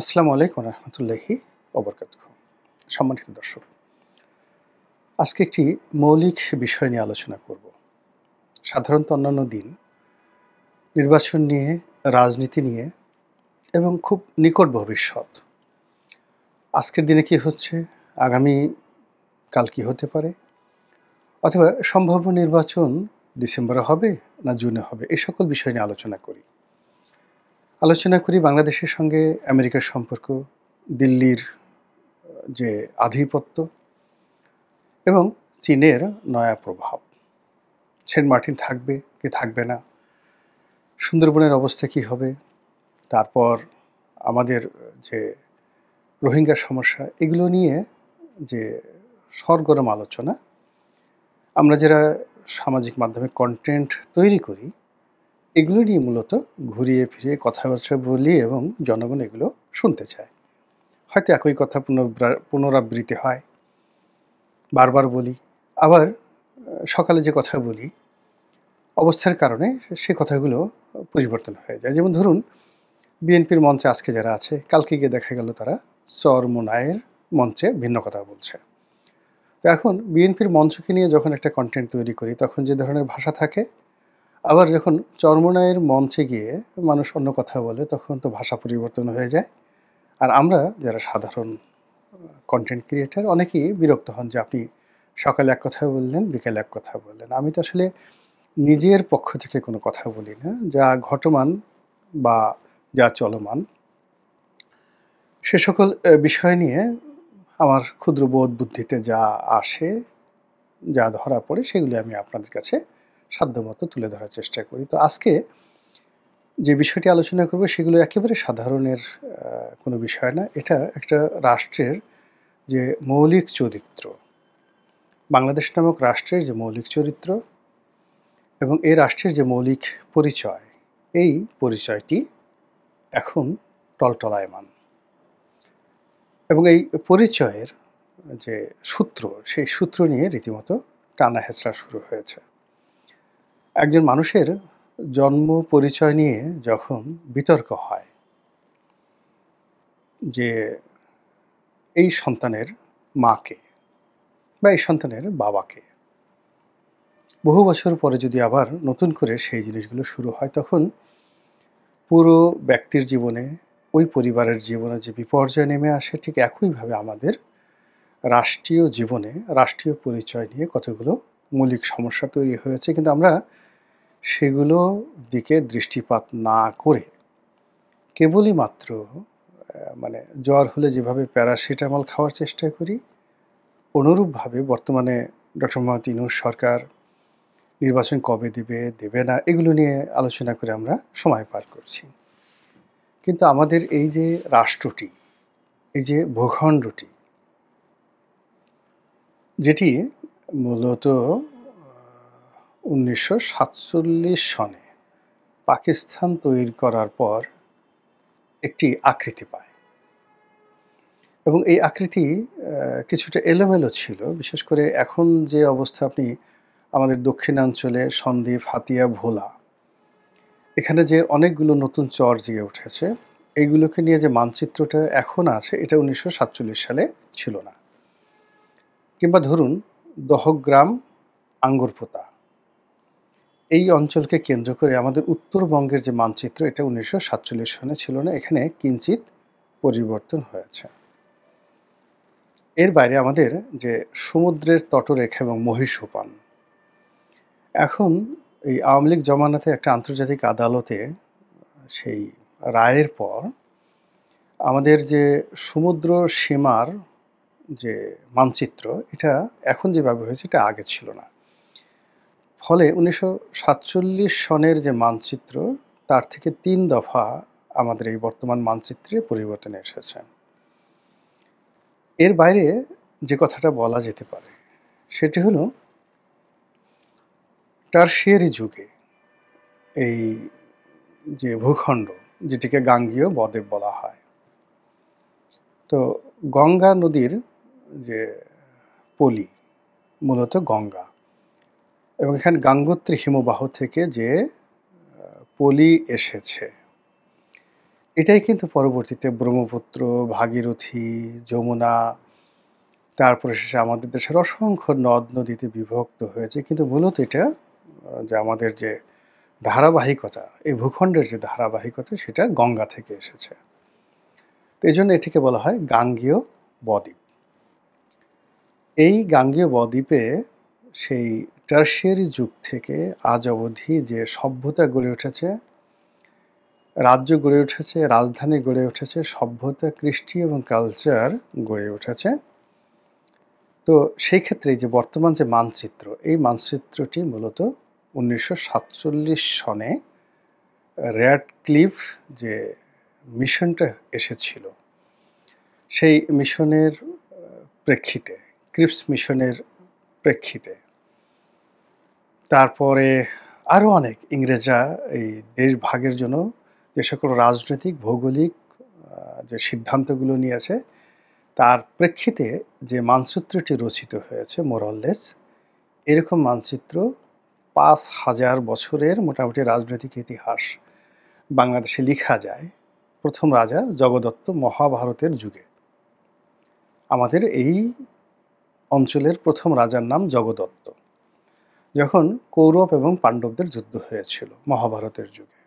আসসালামু আলাইকুম রহমতুল্লাহি ওবরকাতুহ। সম্মানিত দর্শক, আজকে একটি মৌলিক বিষয় নিয়ে আলোচনা করব। সাধারণত অন্যান্য দিন নির্বাচন নিয়ে, রাজনীতি নিয়ে এবং খুব নিকট ভবিষ্যৎ, আজকের দিনে কি হচ্ছে, আগামী কাল কি হতে পারে, অথবা সম্ভাব্য নির্বাচন ডিসেম্বরে হবে না জুনে হবে, এই সকল বিষয় নিয়ে আলোচনা করি বাংলাদেশের সঙ্গে আমেরিকার সম্পর্ক, দিল্লির যে আধিপত্য এবং চীনের নয়া প্রভাব। সেন্ট মার্টিন থাকবে কি থাকবে না, সুন্দরবনের অবস্থা কী হবে, তারপর আমাদের যে রোহিঙ্গা সমস্যা, এগুলো নিয়ে যে সরগরম আলোচনা, আমরা যারা সামাজিক মাধ্যমে কন্টেন্ট তৈরি করি, এগুলো নিয়ে মূলত ঘুরিয়ে ফিরিয়ে কথাবার্তা বলি এবং জনগণ এগুলো শুনতে চায়। হয়তো একই কথা পুনরাবৃত্তি হয়, বারবার বলি। আবার সকালে যে কথা বলি, অবস্থার কারণে সে কথাগুলো পরিবর্তন হয়ে যায়। যেমন ধরুন, বিএনপির মঞ্চে আজকে যারা আছে, কালকে গিয়ে দেখা গেল তারা চরমোনাইয়ের মঞ্চে ভিন্ন কথা বলছে। তো এখন বিএনপির মঞ্চকে নিয়ে যখন একটা কন্টেন্ট তৈরি করি, তখন যে ধরনের ভাষা থাকে, আবার যখন চরমোনাইয়ের মঞ্চে গিয়ে মানুষ অন্য কথা বলে, তখন তো ভাষা পরিবর্তন হয়ে যায়। আর আমরা যারা সাধারণ কন্টেন্ট ক্রিয়েটার, অনেকেই বিরক্ত হন যে আপনি সকালে এক কথা বললেন, বিকেলে এক কথা বললেন। আমি তো আসলে নিজের পক্ষ থেকে কোনো কথা বলি না, যা ঘটমান বা যা চলমান, সে সকল বিষয় নিয়ে আমার ক্ষুদ্র বোধ বুদ্ধিতে যা আসে, যা ধরা পড়ে, সেগুলি আমি আপনাদের কাছে সাধ্যমতো তুলে ধরার চেষ্টা করি। তো আজকে যে বিষয়টি আলোচনা করব, সেগুলো একেবারে সাধারণের কোনো বিষয় না। এটা একটা রাষ্ট্রের যে মৌলিক চরিত্র, বাংলাদেশ নামক রাষ্ট্রের যে মৌলিক চরিত্র এবং এই রাষ্ট্রের যে মৌলিক পরিচয়, এই পরিচয়টি এখন টলটলায়মান। এবং এই পরিচয়ের যে সূত্র, সেই সূত্র নিয়ে রীতিমতো টানা হেঁচড়া শুরু হয়েছে। একজন মানুষের জন্ম পরিচয় নিয়ে যখন বিতর্ক হয়, যে এই সন্তানের মাকে বা এই সন্তানের বাবাকে, বহু বছর পরে যদি আবার নতুন করে সেই জিনিসগুলো শুরু হয়, তখন পুরো ব্যক্তির জীবনে, ওই পরিবারের জীবনে যে বিপর্যয় নেমে আসে, ঠিক একইভাবে আমাদের রাষ্ট্রীয় জীবনে রাষ্ট্রীয় পরিচয় নিয়ে কতগুলো মৌলিক সমস্যা তৈরি হয়েছে। কিন্তু আমরা সেগুলো দিকে দৃষ্টিপাত না করে কেবলই মাত্র মানে জ্বর হলে যেভাবে প্যারাসিটামল খাওয়ার চেষ্টা করি, অনুরূপভাবে বর্তমানে ডক্টর মোহাম্মদ ইউনূস সরকার নির্বাচন কবে দিবে, দেবে না, এগুলো নিয়ে আলোচনা করে আমরা সময় পার করছি। কিন্তু আমাদের এই যে রাষ্ট্রটি, এই যে ভূখণ্ডটি, যেটি মূলত 1947 সনে পাকিস্তান তৈরি করার পর একটি আকৃতি পায় এবং এই আকৃতি কিছুটা এলোমেলো ছিল। বিশেষ করে এখন যে অবস্থা, আপনি আমাদের দক্ষিণাঞ্চলে সন্দ্বীপ, হাতিয়া, ভোলা, এখানে যে অনেকগুলো নতুন চর জেগে উঠেছে, এইগুলোকে নিয়ে যে মানচিত্রটা এখন আছে, এটা 1947 সালে ছিল না। কিংবা ধরুন দহগ্রাম, আঙ্গুরপোতা, এই অঞ্চলকে কেন্দ্র করে আমাদের উত্তরবঙ্গের যে মানচিত্র, এটা 1947 সনে ছিল না। এখানে কিঞ্চিত পরিবর্তন হয়েছে। এর বাইরে আমাদের যে সমুদ্রের তটরেখা এবং মহীসোপান, এখন এই আওয়ামী লীগ জমানাতে একটা আন্তর্জাতিক আদালতে সেই রায়ের পর আমাদের যে সমুদ্র সীমার যে মানচিত্র, এটা এখন যেভাবে হয়েছে, এটা আগে ছিল না। ফলে 1947 সনের যে মানচিত্র, তার থেকে 3 দফা আমাদের এই বর্তমান মানচিত্রে পরিবর্তন এসেছে। এর বাইরে যে কথাটা বলা যেতে পারে, সেটি হলো টারশিয়ারি যুগে এই যে ভূখণ্ড, যেটিকে গাঙ্গেয় বদ্বীপ বলা হয়, তো গঙ্গা নদীর যে পলি, মূলত গঙ্গা, এবং এখানে গাঙ্গোত্রী হিমবাহ থেকে যে পলি এসেছে, এটাই কিন্তু পরবর্তীতে ব্রহ্মপুত্র, ভাগীরথী, যমুনা, তারপরে শেষে আমাদের দেশের অসংখ্য নদ-নদীতে বিভক্ত হয়েছে। কিন্তু মূলত এটা যে আমাদের যে ধারাবাহিকতা, এই ভূখণ্ডের যে ধারাবাহিকতা সেটা গঙ্গা থেকে এসেছে। তো এজন্য এটিকে বলা হয় গাঙ্গেয় বদ্বীপ। এই গাঙ্গেয় বদ্বীপে সেই টারশিয়ারি যুগ থেকে আজ অবধি যে সভ্যতা গড়ে উঠেছে, রাজ্য গড়ে উঠেছে, রাজধানী গড়ে উঠেছে, সভ্যতা, কৃষ্টি এবং কালচার গড়ে উঠেছে। তো সেই ক্ষেত্রে এই যে বর্তমান যে মানচিত্র, এই মানচিত্রটি মূলত 1947 সনে র্যাডক্লিফ যে মিশনটা এসেছিল, সেই মিশনের প্রেক্ষিতে, ক্রিপস মিশনের প্রেক্ষিতে, তারপরে আরও অনেক ইংরেজরা এই দেশ ভাগের জন্য যে সকল রাজনৈতিক, ভৌগোলিক যে সিদ্ধান্তগুলো নিয়েছে, তার প্রেক্ষিতে যে মানচিত্রটি রচিত হয়েছে মোরললেস, এরকম মানচিত্র ৫,০০০ বছরের মোটামুটি রাজনৈতিক ইতিহাস বাংলাদেশে লিখা যায় প্রথম রাজা জগদত্ত মহাভারতের যুগে। আমাদের এই অঞ্চলের প্রথম রাজার নাম জগদত্ত, যখন কৌরব এবং পাণ্ডবদের যুদ্ধ হয়েছিল মহাভারতের যুগে।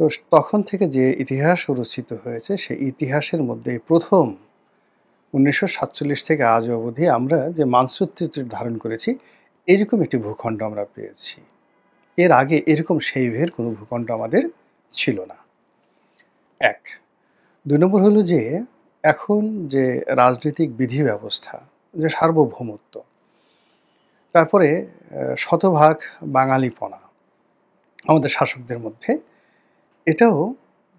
তো তখন থেকে যে ইতিহাস রচিত হয়েছে, সেই ইতিহাসের মধ্যে প্রথম 1947 থেকে আজ অবধি আমরা যে মানচিত্রটি ধারণ করেছি, এরকম একটি ভূখণ্ড আমরা পেয়েছি। এর আগে এরকম সেইভের কোনো ভূখণ্ড আমাদের ছিল না। ১। ২ নম্বর হলো যে এখন যে রাজনৈতিক বিধি ব্যবস্থা, যে সার্বভৌমত্ব, তারপরে শতভাগ বাঙালিপনা আমাদের শাসকদের মধ্যে, এটাও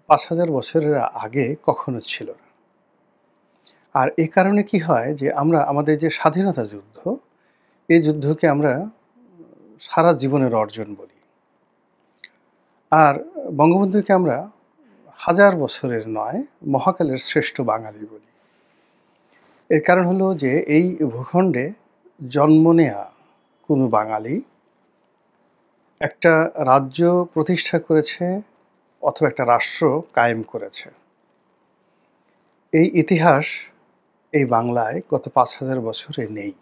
৫,০০০ বছরের আগে কখনো ছিল না। আর এ কারণে কি হয় যে আমরা আমাদের যে স্বাধীনতা যুদ্ধ, এই যুদ্ধকে আমরা সারা জীবনের অর্জন বলি। আর বঙ্গবন্ধুকে আমরা হাজার বছরের নয়, মহাকালের শ্রেষ্ঠ বাঙালি বলি। এর কারণ হলো যে এই ভূখণ্ডে জন্ম নেয়া কোনো বাঙালি একটা রাজ্য প্রতিষ্ঠা করেছে অথবা একটা রাষ্ট্র কায়েম করেছে। এই ইতিহাস এই বাংলায় গত ৫,০০০ বছরে নেই।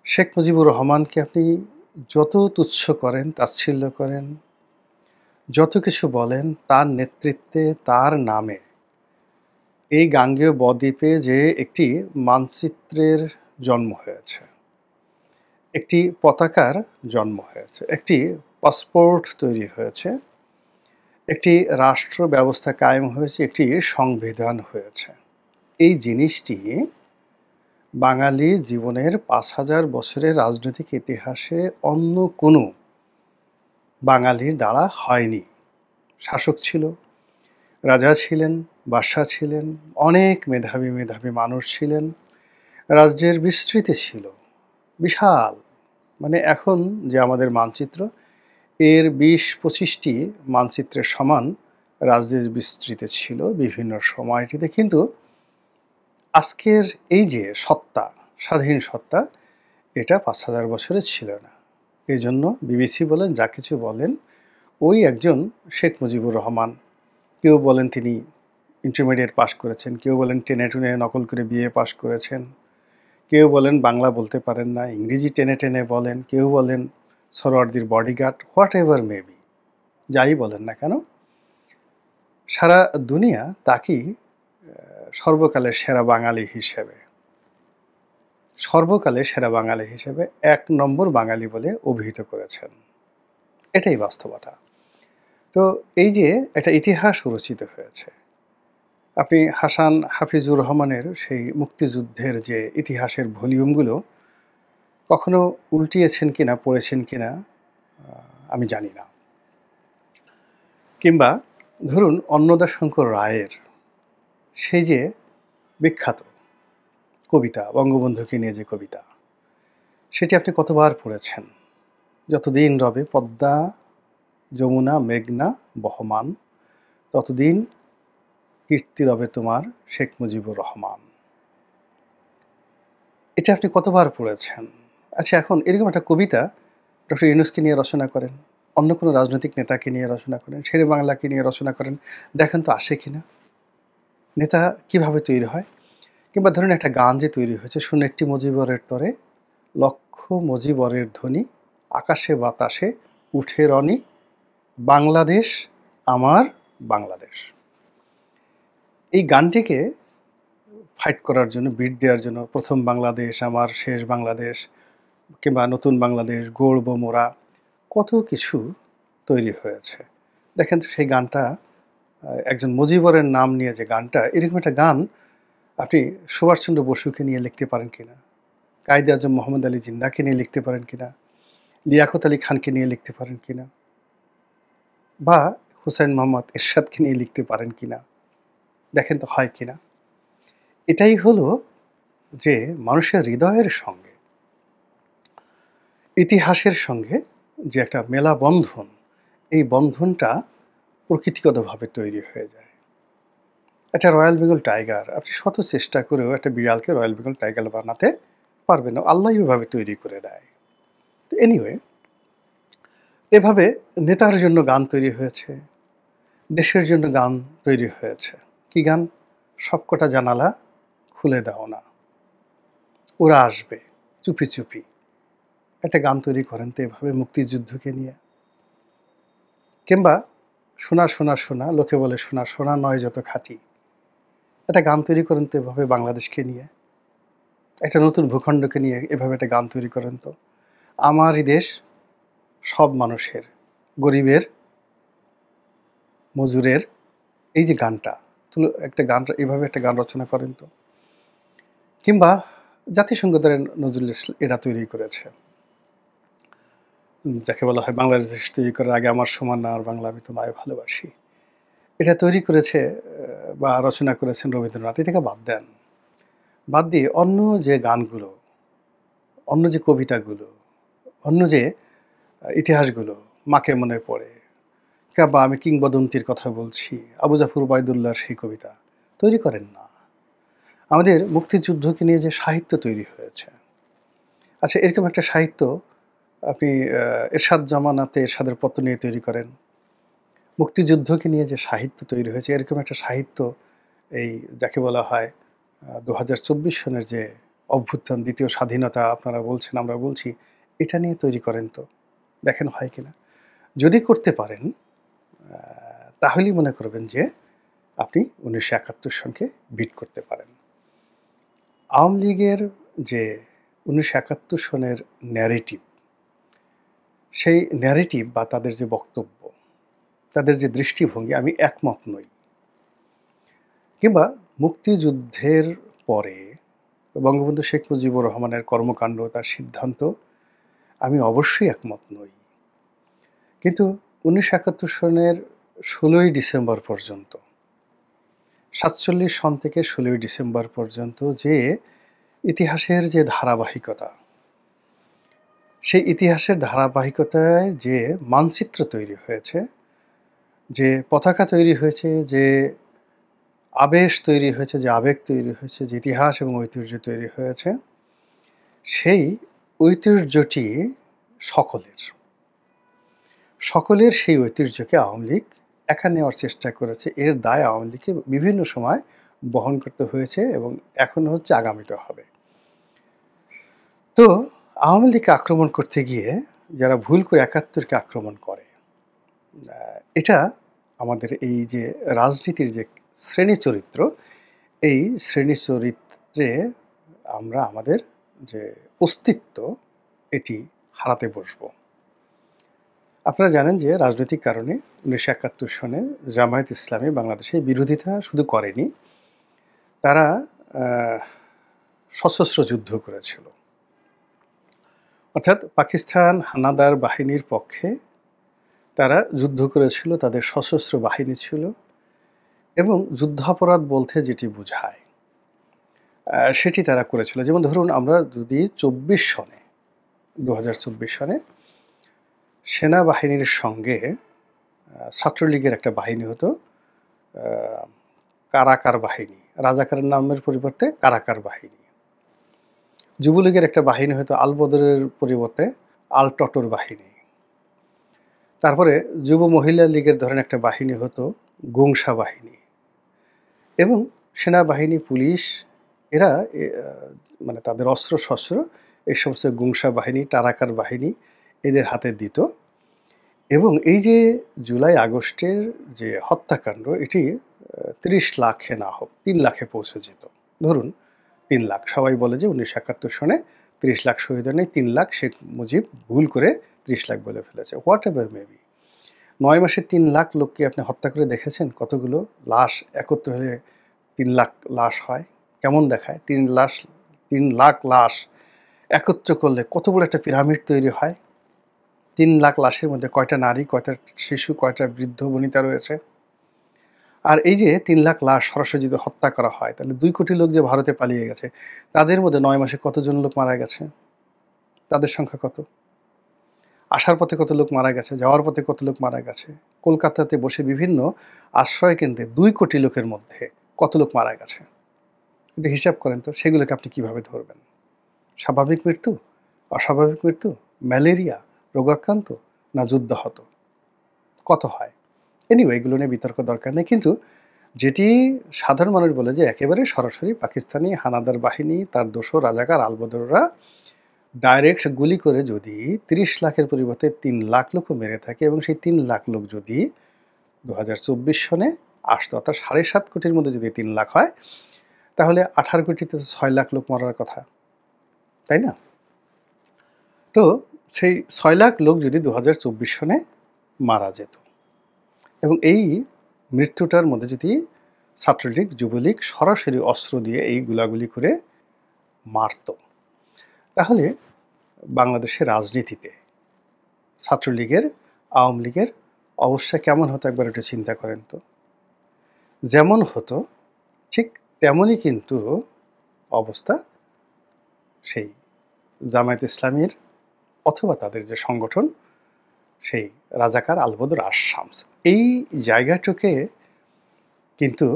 শেখ মুজিবুর রহমানকে আপনি যত তুচ্ছ করেন, তাচ্ছিল্য করেন, যত কিছু বলেন, তার নেতৃত্বে, তার নামে এই গাঙ্গেয় বদ্বীপে যে একটি মানচিত্রের জন্ম হয়েছে, একটি পতাকার জন্ম হয়েছে, একটি পাসপোর্ট তৈরি হয়েছে, একটি রাষ্ট্র ব্যবস্থা কায়েম হয়েছে, একটি সংবিধান হয়েছে। এই জিনিসটি বাঙালি জীবনের ৫,০০০ বছরের রাজনৈতিক ইতিহাসে অন্য কোনো বাঙালির দ্বারা হয়নি। শাসক ছিল, রাজা ছিলেন, বাদশা ছিলেন, অনেক মেধাবী মেধাবী মানুষ ছিলেন, রাজ্যের বিস্তৃতি ছিল বিশাল। মানে এখন যে আমাদের মানচিত্র, এর ২০-২৫টি মানচিত্রের সমান রাজ্যের বিস্তৃতি ছিল বিভিন্ন সময়টিতে। কিন্তু আজকের এই যে সত্তা, স্বাধীন সত্তা, এটা ৫,০০০ বছরে ছিল না। এই জন্য বিবিসি বলেন, যা কিছু বলেন, ওই একজন শেখ মুজিবুর রহমান। কেউ বলেন তিনি ইন্টারমিডিয়েট পাশ করেছেন, কেউ বলেন টেনে টুনে নকল করে বিএ পাশ করেছেন, কেউ বলেন বাংলা বলতে পারেন না, ইংরেজি টেনে টেনে বলেন, কেউ বলেন সরোয়ার্দির বডিগার্ড, হোয়াট এভার মেবি, যাই বলেন না কেন, সারা দুনিয়া তাকেই সর্বকালের সেরা বাঙালি হিসেবে, সর্বকালের সেরা বাঙালি হিসেবে ১ নম্বর বাঙালি বলে অভিহিত করেছেন। এটাই বাস্তবতা। তো এই যে একটা ইতিহাস রচিত হয়েছে, আপনি হাসান হাফিজুর রহমানের সেই মুক্তিযুদ্ধের যে ইতিহাসের ভলিউমগুলো কখনো উল্টিয়েছেন কিনা, পড়েছেন কিনা আমি জানি না। কিংবা ধরুন অন্নদাশঙ্কর রায়ের সেই যে বিখ্যাত কবিতা, বঙ্গবন্ধুকে নিয়ে যে কবিতা, সেটি আপনি কতবার পড়েছেন? যতদিন রবে পদ্মা যমুনা মেঘনা বহমান, ততদিন কীর্তি রবে তোমার শেখ মুজিবুর রহমান। এটা আপনি কতবার পড়েছেন? আচ্ছা, এখন এরকম একটা কবিতা ডক্টর ইউনূসকে নিয়ে রচনা করেন। অন্য কোনো রাজনৈতিক নেতাকে নিয়ে রচনা করেন, শেরে বাংলাকে নিয়ে রচনা করেন, দেখেন তো আসে কিনা, নেতা কিভাবে তৈরি হয়। কিংবা ধরুন একটা গান যে তৈরি হয়েছে, শুনে একটি মুজিবরের তরে লক্ষ মুজিবরের ধ্বনি, আকাশে বাতাসে উঠে রনি, বাংলাদেশ আমার বাংলাদেশ। এই গানটিকে ফাইট করার জন্য, বিট দেওয়ার জন্য প্রথম বাংলাদেশ আমার, শেষ বাংলাদেশ, কিংবা নতুন বাংলাদেশ, গড়ব মোরা, কত কিছু তৈরি হয়েছে। দেখেন তো সেই গানটা, একজন মুজিবরের নাম নিয়ে যে গানটা, এরকম একটা গান আপনি সুভাষচন্দ্র বসুকে নিয়ে লিখতে পারেন কিনা, কায়েদে আজম মোহাম্মদ আলী জিন্নাহকে নিয়ে লিখতে পারেন কিনা, লিয়াকত আলী খানকে নিয়ে লিখতে পারেন কিনা, বা হুসাইন মোহাম্মদ এরশাদকে নিয়ে লিখতে পারেন কিনা, দেখেন তো হয় কিনা। এটাই হলো যে মানুষের হৃদয়ের সঙ্গে, ইতিহাসের সঙ্গে যে একটা মেলা বন্ধন, এই বন্ধনটা প্রকৃতিগতভাবে তৈরি হয়ে যায়। একটা রয়্যাল বেঙ্গল টাইগার, আপনি শত চেষ্টা করেও একটা বিড়ালকে রয়্যাল বেঙ্গল টাইগার বানাতে পারবেন না, আল্লাহই ওইভাবে তৈরি করে দেয়। তো এনিওয়ে, এভাবে নেতার জন্য গান তৈরি হয়েছে, দেশের জন্য গান তৈরি হয়েছে। কি গান? সবকটা জানালা খুলে দাও না, ওরা আসবে চুপি চুপি। একটা গান তৈরি করেন তো এভাবে মুক্তিযুদ্ধকে নিয়ে। কিংবা সোনা সোনা সোনা, লোকে বলে সোনা সোনা নয় যত খাঁটি, একটা গান তৈরি করেন তো এভাবে বাংলাদেশকে নিয়ে, একটা নতুন ভূখণ্ডকে নিয়ে এভাবে একটা গান তৈরি করেন তো। আমারই দেশ সব মানুষের, গরিবের, মজুরের, এই যে গানটা, তুলো একটা গান, এভাবে একটা গান রচনা করেন তো। কিংবা জাতিসংঘ দ্বারা নজরুল ইসলাম এটা তৈরি করেছে, যাকে বলা হয় বাংলাদেশ তৈরি করার আগে আমার সমান না আর বাংলা, আমি তোমায় ভালোবাসি। এটা তৈরি করেছে বা রচনা করেছেন রবীন্দ্রনাথ। এটাকে বাদ দেন, বাদ দিয়ে অন্য যে গানগুলো, অন্য যে কবিতাগুলো, অন্য যে ইতিহাসগুলো, মাকে মনে পড়ে, বা আমি কিংবদন্তির কথা বলছি, আবু জাফর ওবায়দুল্লাহর সেই কবিতা তৈরি করেন না। আমাদের মুক্তিযুদ্ধকে নিয়ে যে সাহিত্য তৈরি হয়েছে, আচ্ছা এরকম একটা সাহিত্য আপনি এরশাদ জামানাতে এরশাদের পত্র নিয়ে তৈরি করেন। মুক্তিযুদ্ধকে নিয়ে যে সাহিত্য তৈরি হয়েছে, এরকম একটা সাহিত্য এই যাকে বলা হয় 2024 সনের যে অভ্যুত্থান, দ্বিতীয় স্বাধীনতা আপনারা বলছেন, আমরা বলছি, এটা নিয়ে তৈরি করেন তো, দেখেন হয় কিনা। যদি করতে পারেন তাহলেই মনে করবেন যে আপনি 1971 সনকে বিট করতে পারেন। আওয়ামী লীগের যে 1971 সনের ন্যারেটিভ, সেই ন্যারেটিভ বা তাদের যে বক্তব্য, তাদের যে দৃষ্টিভঙ্গি, আমি একমত নই। কিংবা মুক্তিযুদ্ধের পরে বঙ্গবন্ধু শেখ মুজিবুর রহমানের কর্মকাণ্ড, তার সিদ্ধান্ত, আমি অবশ্যই একমত নই। কিন্তু 1971 সনের 16ই ডিসেম্বর পর্যন্ত, 47 সন থেকে 16ই ডিসেম্বর পর্যন্ত যে ইতিহাসের যে ধারাবাহিকতা, সেই ইতিহাসের ধারাবাহিকতায় যে মানচিত্র তৈরি হয়েছে, যে পতাকা তৈরি হয়েছে, যে আবেশ তৈরি হয়েছে, যে আবেগ তৈরি হয়েছে, যে ইতিহাস এবং ঐতিহ্য তৈরি হয়েছে, সেই ঐতিহ্যটি সকলের, সকলের সেই ঐতিহ্যকে আওয়ামী লীগ একা নেওয়ার চেষ্টা করেছে। এর দায় আওয়ামী লীগকে বিভিন্ন সময় বহন করতে হয়েছে এবং এখনো হচ্ছে, আগামীতে হবে। তো আওয়ামী লীগকে আক্রমণ করতে গিয়ে যারা ভুল করে 71কে আক্রমণ করে, এটা আমাদের এই যে রাজনীতির যে শ্রেণী চরিত্র, এই শ্রেণী চরিত্রে আমরা আমাদের যে অস্তিত্ব, এটি হারাতে বসবো। আপনারা জানেন যে রাজনৈতিক কারণে 1971 সনে জামায়াত ইসলামী বাংলাদেশে বিরোধিতা শুধু করেনি, তারা সশস্ত্র যুদ্ধ করেছিল। অর্থাৎ পাকিস্তান হানাদার বাহিনীর পক্ষে তারা যুদ্ধ করেছিল, তাদের সশস্ত্র বাহিনী ছিল। এবং যুদ্ধাপরাধ বলতে যেটি বোঝায় সেটি তারা করেছিল। যেমন ধরুন, আমরা যদি 2024 সনে সেনাবাহিনীর সঙ্গে ছাত্রলীগের একটা বাহিনী হতো, কারাকার বাহিনী, রাজাকারের নামের পরিবর্তে কারাকার বাহিনী। যুবলীগের একটা বাহিনী হতো আল বদরের পরিবর্তে আল টটর বাহিনী। তারপরে যুব মহিলা লীগের ধরেন একটা বাহিনী হতো গুংসা বাহিনী, এবং সেনাবাহিনী, পুলিশ এরা মানে তাদের অস্ত্র-শস্ত্র এই সমস্ত গুংসা বাহিনী, টারাকার বাহিনী এদের হাতে দিত। এবং এই যে জুলাই আগস্টের যে হত্যাকাণ্ড, এটি ৩০ লাখে না হোক ৩ লাখে পৌঁছে যেত। ধরুন ৩ লাখ, সবাই বলে যে ১৯৭১ সনে ৩০ লাখ শহীদ হয় নাই, ৩ লাখ শেখ মুজিব ভুল করে ৩০ লাখ বলে ফেলেছে, হোয়াট এভার মেবি। ৯ মাসে ৩ লাখ লোককে আপনি হত্যা করে দেখেছেন? কতগুলো লাশ একত্র হয়ে ৩ লাখ লাশ হয়, কেমন দেখায়? ৩ লাখ লাশ একত্র করলে কত বড় একটা পিরামিড তৈরি হয়। ৩ লাখ লাশের মধ্যে কয়টা নারী, কয়টা শিশু, কয়টা বৃদ্ধ বনিতা রয়েছে? আর এই যে ৩ লাখ লাশ সরাসরি যদি হত্যা করা হয়, তাহলে ২ কোটি লোক যে ভারতে পালিয়ে গেছে, তাদের মধ্যে ৯ মাসে কতজন লোক মারা গেছে? তাদের সংখ্যা কত? আসার পথে কত লোক মারা গেছে, যাওয়ার পথে কত লোক মারা গেছে? কলকাতাতে বসে বিভিন্ন আশ্রয় কেন্দ্রে ২ কোটি লোকের মধ্যে কত লোক মারা গেছে? এটা হিসাব করেন তো, সেগুলোকে আপনি কিভাবে ধরবেন? স্বাভাবিক মৃত্যু, অস্বাভাবিক মৃত্যু, ম্যালেরিয়া, রোগাক্রান্ত, না যুদ্ধাহত? কত হয়? এনিওয়ে, এগুলো নিয়ে বিতর্ক দরকার নেই। কিন্তু যেটি সাধারণ মানুষ বলে যে একেবারে সরাসরি পাকিস্তানি হানাদার বাহিনী, তার দোসর রাজাকার আলবদররা ডাইরেক্ট গুলি করে যদি ৩০ লাখের পরিবর্তে ৩ লাখ লোকও মেরে থাকে, এবং সেই ৩ লাখ লোক যদি ২০২৪ সনে আসতো, অর্থাৎ ৭.৫ কোটির মধ্যে যদি ৩ লাখ হয়, তাহলে ১৮ কোটিতে ৬ লাখ লোক মরার কথা, তাই না? তো সেই ৬ লাখ লোক যদি ২০২৪ সনে মারা যেত, এবং এই মৃত্যুটার মধ্যে যদি ছাত্রলীগ, যুবলীগ সরাসরি অস্ত্র দিয়ে এই গুলাগুলি করে মারত, তাহলে বাংলাদেশের রাজনীতিতে ছাত্রলীগের, আওয়ামী লীগের অবস্থা কেমন হতো একবার একটু চিন্তা করেন তো। যেমন হতো ঠিক তেমনই কিন্তু অবস্থা সেই জামায়াত ইসলামীর অথবা তাদের যে সংগঠন, সেই রাজাকার আলবদর আশ-শামস, এই জায়গাটুকে কিন্তু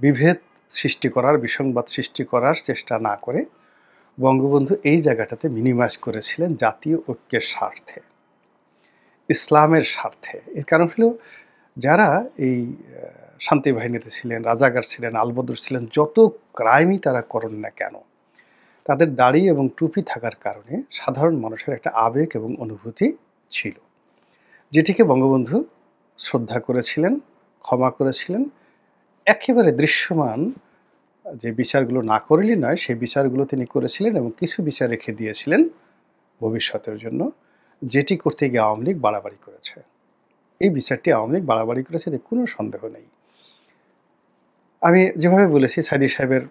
বিভেদ সৃষ্টি করার, বিসংবাদ সৃষ্টি করার চেষ্টা না করে বঙ্গবন্ধু এই জায়গাটাতে মিনিমাইজ করেছিলেন জাতীয় ঐক্যের স্বার্থে, ইসলামের স্বার্থে। এর কারণ হলো যারা এই শান্তি বাহিনীতে ছিলেন, রাজাকার ছিলেন, আলবদর ছিলেন, যত ক্রাইমই তারা করেন না কেন, তাদের দাড়ি এবং টুপি থাকার কারণে সাধারণ মানুষের একটা আবেগ এবং অনুভূতি ছিল, যেটিকে বঙ্গবন্ধু শ্রদ্ধা করেছিলেন, ক্ষমা করেছিলেন। একেবারে দৃশ্যমান যে বিচারগুলো না করলেই নয়, সেই বিচারগুলো তিনি করেছিলেন, এবং কিছু বিচার রেখে দিয়েছিলেন ভবিষ্যতের জন্য, যেটি করতে গিয়ে আওয়ামী লীগ বাড়াবাড়ি করেছে। এই বিচারটি আওয়ামী লীগ বাড়াবাড়ি করেছে, এতে কোনো সন্দেহ নেই। আমি যেভাবে বলেছি, সাইদী সাহেবের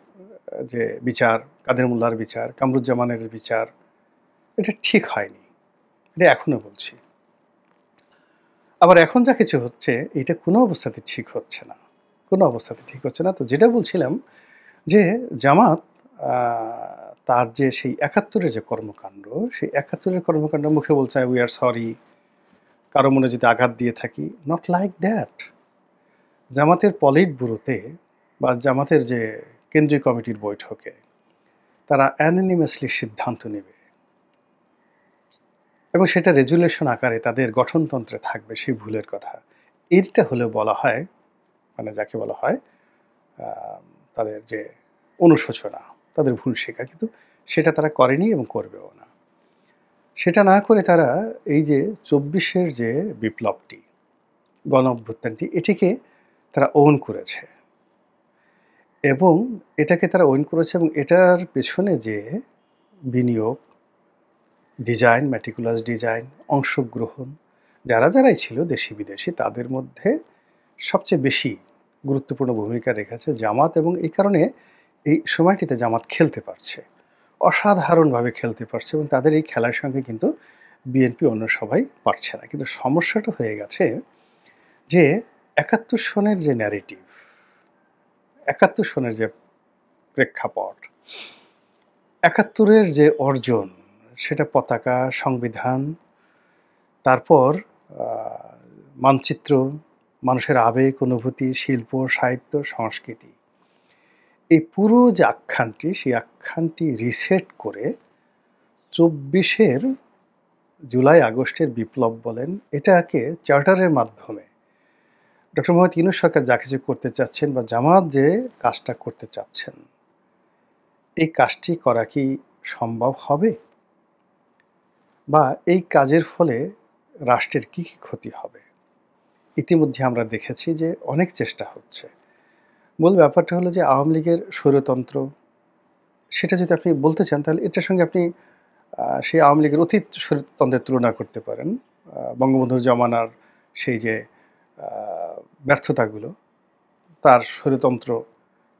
যে বিচার, কাদের মোল্লার বিচার, কামরুজ্জামানের বিচার, এটা ঠিক হয়নি, এটা এখনও বলছি। আবার এখন যা কিছু হচ্ছে, এটা কোনো অবস্থাতে ঠিক হচ্ছে না, কোনো অবস্থাতে ঠিক হচ্ছে না। তো যেটা বলছিলাম যে জামাত তার যে সেই ৭১-এর যে কর্মকাণ্ড, সেই ৭১-এর কর্মকাণ্ড মুখে বলছে উই আর সরি, কারো মনে যদি আঘাত দিয়ে থাকি, নট লাইক দ্যাট। জামাতের পলিট ব্যুরোতে বা জামাতের যে কেন্দ্রীয় কমিটির বৈঠকে তারা অ্যানোনিমাসলি সিদ্ধান্ত নেবে, এবং সেটা রেজুলেশন আকারে তাদের গঠনতন্ত্রে থাকবে সেই ভুলের কথা। এইটা হলে বলা হয়, মানে যাকে বলা হয় তাদের যে অনুশোচনা, তাদের ভুল স্বীকার, কিন্তু সেটা তারা করেনি এবং করবেও না। সেটা না করে তারা এই যে ২৪-এর যে বিপ্লবটি, গণ অভ্যুত্থানটি, এটিকে তারা ওন করেছে, এবং এটাকে তারা ওন করেছে, এবং এটার পেছনে যে বিনিয়োগ, ডিজাইন, ম্যাটিকুলাস ডিজাইন, অংশগ্রহণ, যারাই ছিল দেশি বিদেশি, তাদের মধ্যে সবচেয়ে বেশি গুরুত্বপূর্ণ ভূমিকা রেখেছে জামাত, এবং এই কারণে এই সময়টিতে জামাত খেলতে পারছে, অসাধারণভাবে খেলতে পারছে, এবং তাদের এই খেলার সঙ্গে কিন্তু বিএনপি অন্য সবাই পারছে না। কিন্তু সমস্যাটা হয়ে গেছে যে ৭১ সনের যে ন্যারেটিভ, ৭১ সনের যে প্রেক্ষাপট, ৭১-এর যে অর্জন, সেটা পতাকা, সংবিধান, তারপর মানচিত্র, মানুষের আবেগ, অনুভূতি, শিল্প, সাহিত্য, সংস্কৃতি, এই পুরো যে আখ্যানটি, সেই আখ্যানটি রিসেট করে ২৪-এর জুলাই আগস্টের বিপ্লব বলেন, এটাকে চার্টারের মাধ্যমে ডক্টর মোহাম্মদ ইউনূস সরকার যা কিছু করতে চাচ্ছেন বা জামাত যে কাজটা করতে চাচ্ছেন, এই কাজটি করা কি সম্ভব হবে? বা এই কাজের ফলে রাষ্ট্রের কি ক্ষতি হবে? ইতিমধ্যে আমরা দেখেছি যে অনেক চেষ্টা হচ্ছে। মূল ব্যাপারটা হলো যে আওয়ামী লীগের স্বৈরতন্ত্র, সেটা যদি আপনি বলতে চান তাহলে এটার সঙ্গে আপনি সেই আওয়ামী লীগের অতীত স্বৈরতন্ত্রের তুলনা করতে পারেন। বঙ্গবন্ধুর জমানার সেই যে আ ব্যর্থতাগুলো, তার স্বৈরতন্ত্র,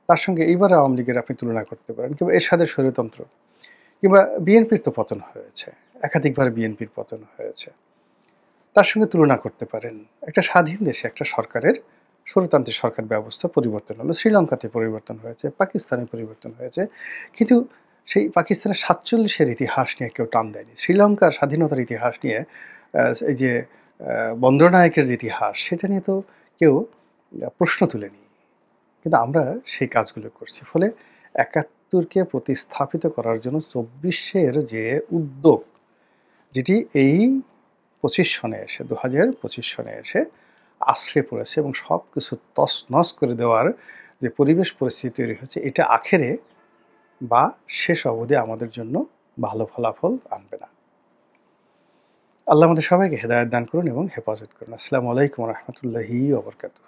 তার সঙ্গে এইবার আওয়ামী লীগের আপনি তুলনা করতে পারেন, কিংবা এরশাদের স্বৈরতন্ত্র, কিংবা বিএনপির তো পতন হয়েছে। একাধিকবার বিএনপির পতন হয়েছে। তার সঙ্গে তুলনা করতে পারেন। একটা স্বাধীন দেশে একটা সরকারের, স্বৈরতান্ত্রিক সরকার ব্যবস্থা পরিবর্তন হলো। শ্রীলঙ্কাতে পরিবর্তন হয়েছে, পাকিস্তানে পরিবর্তন হয়েছে। কিন্তু সেই পাকিস্তানের ৪৭ এর ইতিহাস নিয়ে কেউ টান দেয়নি। শ্রীলঙ্কার স্বাধীনতার ইতিহাস নিয়ে এই যে বন্দরনায়েকের যে ইতিহাস, সেটা নিয়ে তো কেউ প্রশ্ন তুলেনি। কিন্তু আমরা সেই কাজগুলো করছি। ফলে ৭১কে প্রতিস্থাপিত করার জন্য ২৪-এর যে উদ্যোগ, যেটি এই ২৫ সনে এসে ২০২৫ সনে এসে আছড়ে পড়েছে এবং সবকিছু তছনছ করে দেওয়ার যে পরিবেশ পরিস্থিতি তৈরি হয়েছে, এটা আখেরে বা শেষ অবধি আমাদের জন্য ভালো ফলাফল আনবে না। আল্লাহ আমাদের সবাইকে হেদায়েত দান করুন এবং হেফাজত করুন। আসসালামু আলাইকুম ওয়া রাহমাতুল্লাহি ওয়া বারাকাতুহু।